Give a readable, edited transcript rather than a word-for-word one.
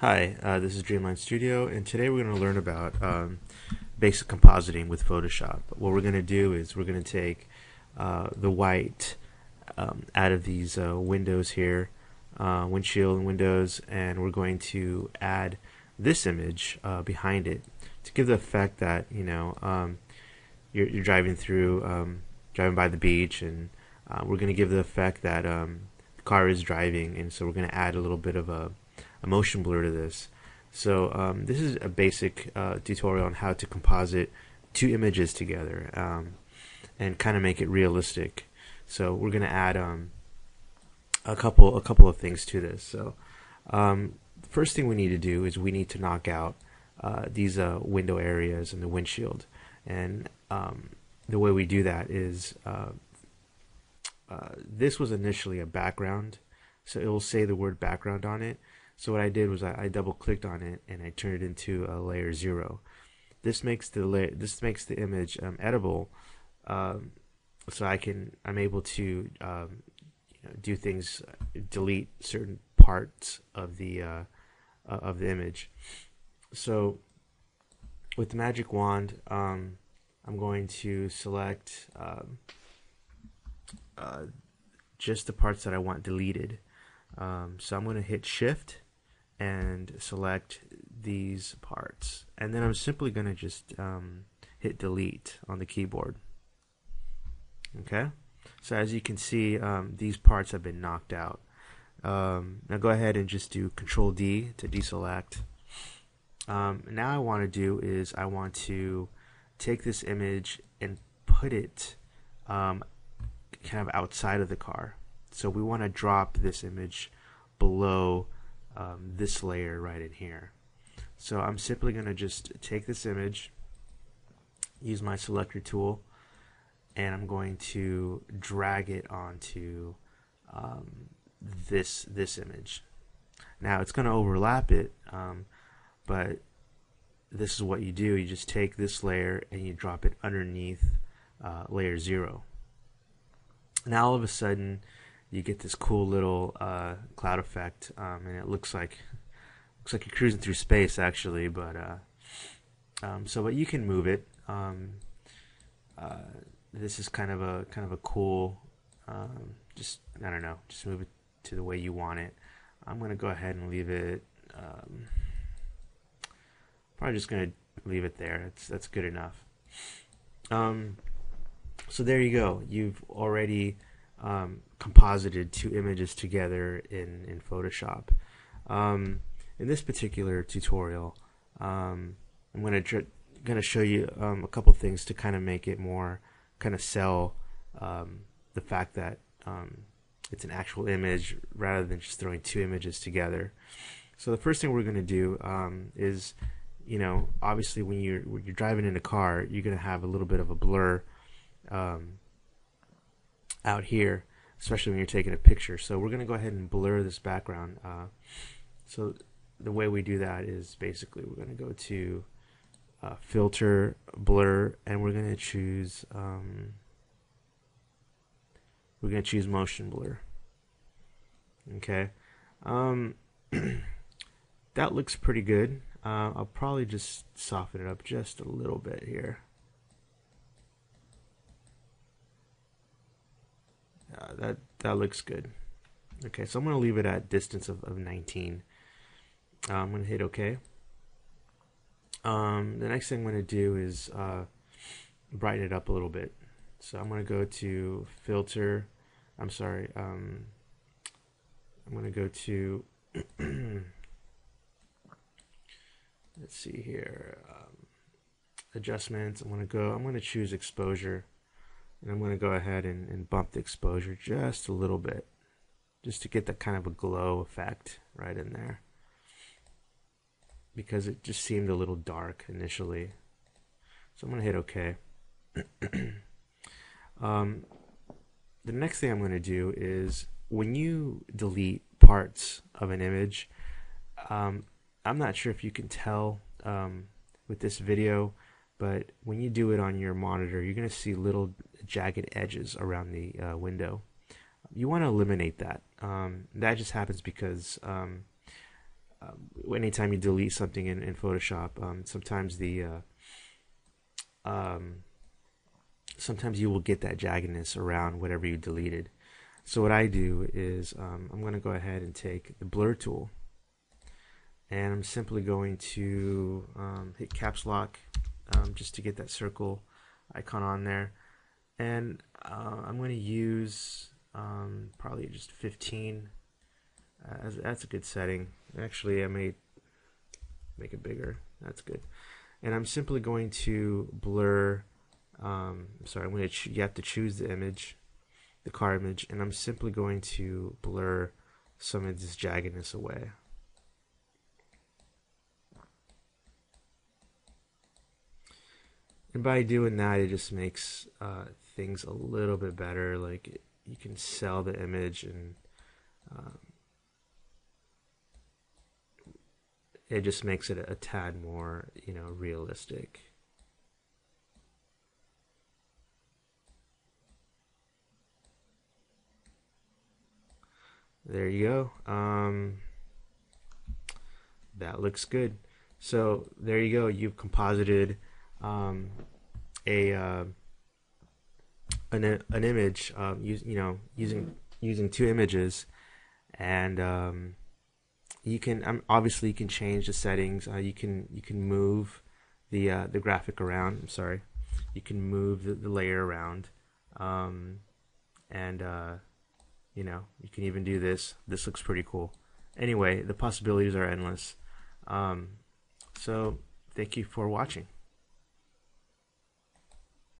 Hi, this is Dreamline Studio, and today we're going to learn about basic compositing with Photoshop. What we're going to do is we're going to take the white out of these windows here, windshield and windows, and we're going to add this image behind it to give the effect that you're driving through, driving by the beach, and we're going to give the effect that the car is driving, and so we're going to add a little bit of a motion blur to this. So this is a basic tutorial on how to composite two images together and kind of make it realistic. So we're going to add a couple of things to this. So the first thing we need to do is we need to knock out these window areas and the windshield. And the way we do that is this was initially a background, so it will say the word background on it. So what I did was I double clicked on it and I turned it into a layer 0. This makes the image editable, so I'm able to do things, delete certain parts of the image. So with the magic wand, I'm going to select just the parts that I want deleted. So I'm going to hit Shift and select these parts, and then I'm simply going to just hit delete on the keyboard. Okay, so as you can see, these parts have been knocked out. Now go ahead and just do Control D to deselect. Now I want to do is I want to take this image and put it kind of outside of the car. So we want to drop this image below this layer right in here. So I'm simply going to just take this image, use my selector tool, and I'm going to drag it onto this image. Now it's going to overlap it, but this is what you do. You just take this layer and you drop it underneath layer 0. Now all of a sudden you get this cool little cloud effect, and it looks like you're cruising through space actually. But but you can move it. This is kind of a cool. Just I don't know. Just move it to the way you want it. I'm gonna go ahead and leave it. Probably just gonna leave it there. That's good enough. So there you go. You've already composited two images together in Photoshop. In this particular tutorial, I'm going to show you a couple things to kind of make it more, kind of sell the fact that it's an actual image rather than just throwing two images together. So the first thing we're going to do is, obviously when you're driving in a car, you're going to have a little bit of a blur out here, especially when you're taking a picture. So we're going to go ahead and blur this background. So the way we do that is basically we're going to go to Filter, Blur, and we're going to choose Motion Blur. Okay, that looks pretty good. I'll probably just soften it up just a little bit here. That looks good. Okay, so I'm going to leave it at distance of 19. I'm going to hit OK. The next thing I'm going to do is brighten it up a little bit. So I'm going to go to Filter. I'm going to go to let's see here, Adjustments. I'm going to choose Exposure. And I'm going to go ahead and bump the exposure just a little bit, just to get that kind of a glow effect right in there, because it just seemed a little dark initially. So I'm going to hit OK. The next thing I'm going to do is when you delete parts of an image, I'm not sure if you can tell with this video, but when you do it on your monitor, you're going to see little jagged edges around the window. You want to eliminate that. That just happens because anytime you delete something in Photoshop, sometimes you will get that jaggedness around whatever you deleted. So what I do is I'm going to go ahead and take the blur tool, and I'm simply going to hit caps lock just to get that circle icon on there, and I'm going to use probably just 15. That's a good setting. Actually, I may make it bigger. That's good. And I'm simply going to blur. Sorry, you have to choose the image, the car image, and I'm simply going to blur some of this jaggedness away. And by doing that, it just makes things a little bit better. Like you can sell the image, and it just makes it a tad more, realistic. There you go. That looks good. So there you go. You've composited an image, using two images, and you can obviously you can change the settings. You can move the graphic around. I'm sorry. You can move the layer around, and you can even do this. This looks pretty cool. Anyway, the possibilities are endless. So thank you for watching.